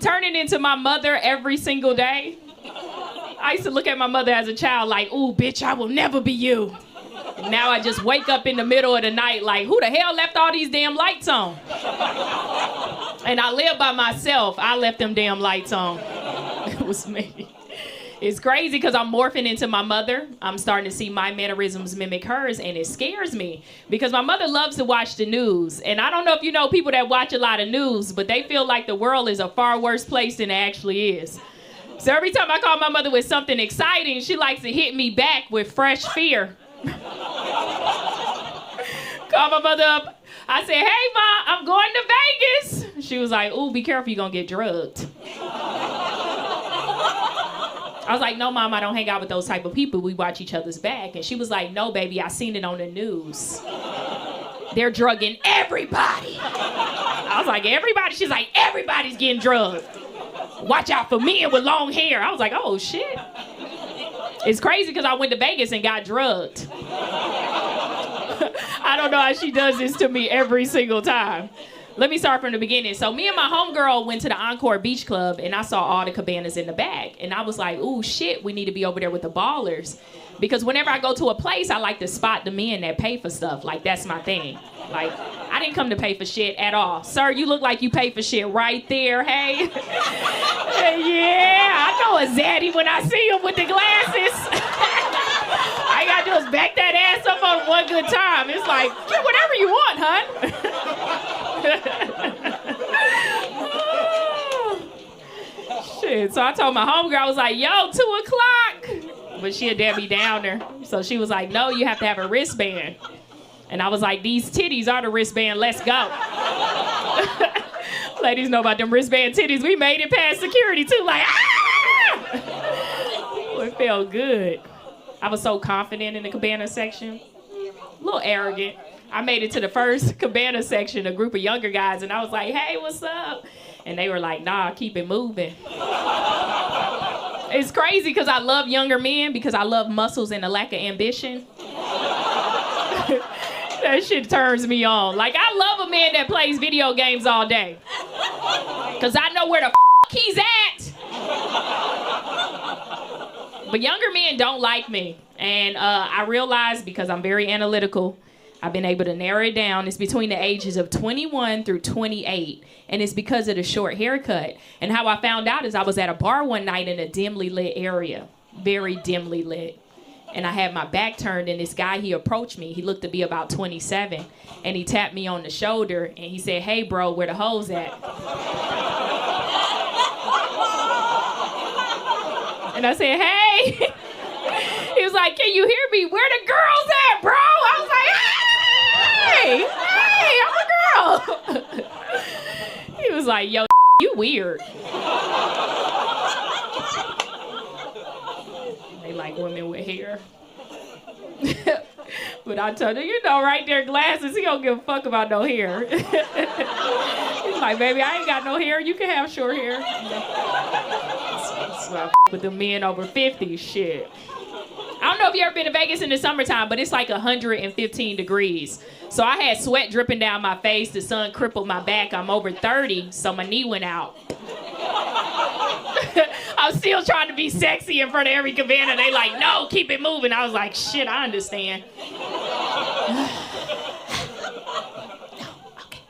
I'm turning into my mother every single day. I used to look at my mother as a child like, ooh, bitch, I will never be you. And now I just wake up in the middle of the night like, who the hell left all these damn lights on? And I live by myself. I left them damn lights on. It was me. It's crazy because I'm morphing into my mother. I'm starting to see my mannerisms mimic hers, and it scares me because my mother loves to watch the news. And I don't know if you know people that watch a lot of news, but they feel like the world is a far worse place than it actually is. So every time I call my mother with something exciting, she likes to hit me back with fresh fear. Call my mother up. I said, hey, Ma, I'm going to Vegas. She was like, ooh, be careful, you're going to get drugged. I was like, no, Mom, I don't hang out with those type of people. We watch each other's back. And she was like, no, baby, I seen it on the news. They're drugging everybody. I was like, everybody? She's like, everybody's getting drugged. Watch out for men with long hair. I was like, oh, shit. It's crazy because I went to Vegas and got drugged. I don't know how she does this to me every single time. Let me start from the beginning. So me and my homegirl went to the Encore Beach Club, and I saw all the cabanas in the back. And I was like, ooh, shit, we need to be over there with the ballers. Because whenever I go to a place, I like to spot the men that pay for stuff. Like, that's my thing. Like, I didn't come to pay for shit at all. Sir, you look like you pay for shit right there, hey? Yeah, I know a zaddy when I see him with the glasses. All you gotta do is back that ass up on one good time. It's like, get whatever you want, hun. Shit, so I told my homegirl, I was like, yo, 2 o'clock. But she a Debbie Downer. So she was like, no, you have to have a wristband. And I was like, these titties are the wristband, let's go. Ladies know about them wristband titties. We made it past security too, like, ah! It felt good. I was so confident in the cabana section. A little arrogant. I made it to the first cabana section, a group of younger guys, and I was like, hey, what's up? And they were like, nah, keep it moving. It's crazy because I love younger men because I love muscles and a lack of ambition. That shit turns me on. Like, I love a man that plays video games all day. Because I know where the he's at. But younger men don't like me. And I realized, because I'm very analytical, I've been able to narrow it down. It's between the ages of 21 through 28. And it's because of the short haircut. And how I found out is I was at a bar one night in a dimly lit area. Very dimly lit. And I had my back turned, and this guy, he approached me. He looked to be about 27. And he tapped me on the shoulder, and he said, hey, bro, where the hoes at? And I said, hey. He was like, can you hear me? Where the girls at, bro? I was like, hey, I'm a girl. He was like, yo, you weird. They like women with hair. But I told her, you know, right there, glasses, he don't give a fuck about no hair. He's like, baby, I ain't got no hair. You can have short hair. That's why I with the men over 50, shit. I don't know if you ever been to Vegas in the summertime, but it's like 115 degrees. So I had sweat dripping down my face. The sun crippled my back. I'm over 30, so my knee went out. I'm still trying to be sexy in front of every cabana. They like, no, keep it moving. I was like, shit, I understand. Okay.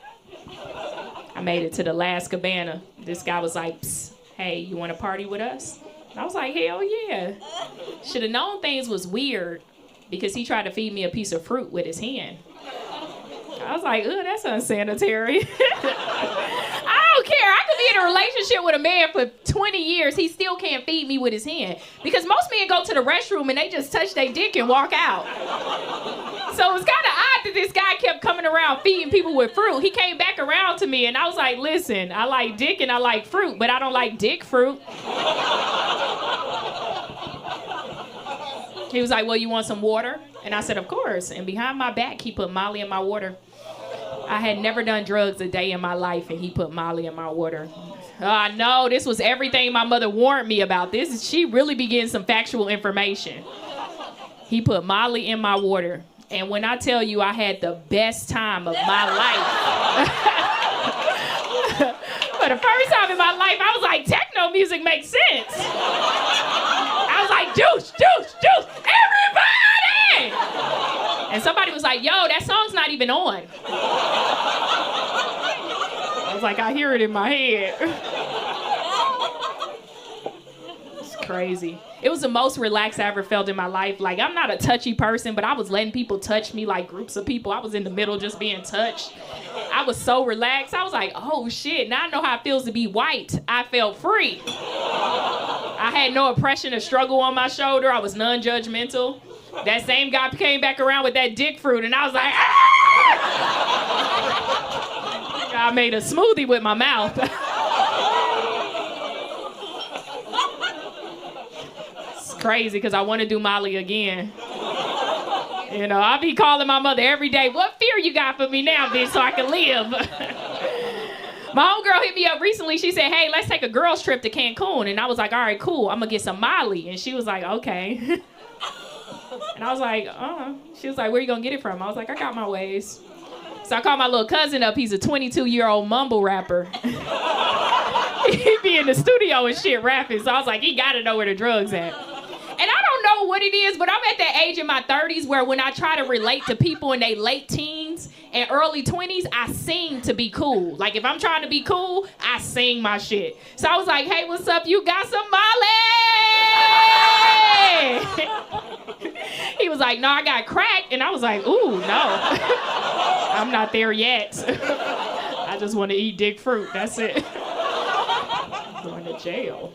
I made it to the last cabana. This guy was like, psst, hey, you want to party with us? And I was like, hell yeah. Should have known things was weird because he tried to feed me a piece of fruit with his hand. I was like, ugh, that's unsanitary. I don't care. I could be in a relationship with a man for 20 years. He still can't feed me with his hand. Because most men go to the restroom and they just touch their dick and walk out. So it was kind of odd that this guy kept coming around feeding people with fruit. He came back around to me and I was like, listen, I like dick and I like fruit, but I don't like dick fruit. He was like, well, you want some water? And I said, of course. And behind my back, he put Molly in my water. I had never done drugs a day in my life, and he put Molly in my water. No, this was everything my mother warned me about. She really be getting some factual information. He put Molly in my water. And when I tell you I had the best time of my life. For the first time in my life, I was like, techno music makes sense. I was like, juice, juice, juice, everybody! And somebody was like, yo, that song's not even on. I was like, I hear it in my head. It's crazy. It was the most relaxed I ever felt in my life. Like, I'm not a touchy person, but I was letting people touch me, like groups of people. I was in the middle just being touched. I was so relaxed. I was like, oh shit, now I know how it feels to be white. I felt free. I had no oppression or struggle on my shoulder. I was non-judgmental. That same guy came back around with that dick fruit, and I was like, ah! I made a smoothie with my mouth. Crazy because I want to do Molly again. You know, I'll be calling my mother every day, what fear you got for me now, bitch, so I can live? My homegirl hit me up recently. She said, hey, let's take a girls trip to Cancun. And I was like, all right, cool. I'm going to get some Molly. And she was like, okay. And I was like, She was like, where you going to get it from? I was like, I got my ways. So I called my little cousin up. He's a 22-year-old mumble rapper. He be in the studio and shit rapping. So I was like, he got to know where the drugs at. And I don't know what it is, but I'm at that age in my 30s where when I try to relate to people in their late teens and early 20s, I sing to be cool. Like, if I'm trying to be cool, I sing my shit. So I was like, hey, what's up? You got some Molly? He was like, no, I got crack. And I was like, ooh, no. I'm not there yet. I just want to eat dick fruit. That's it. Going to jail.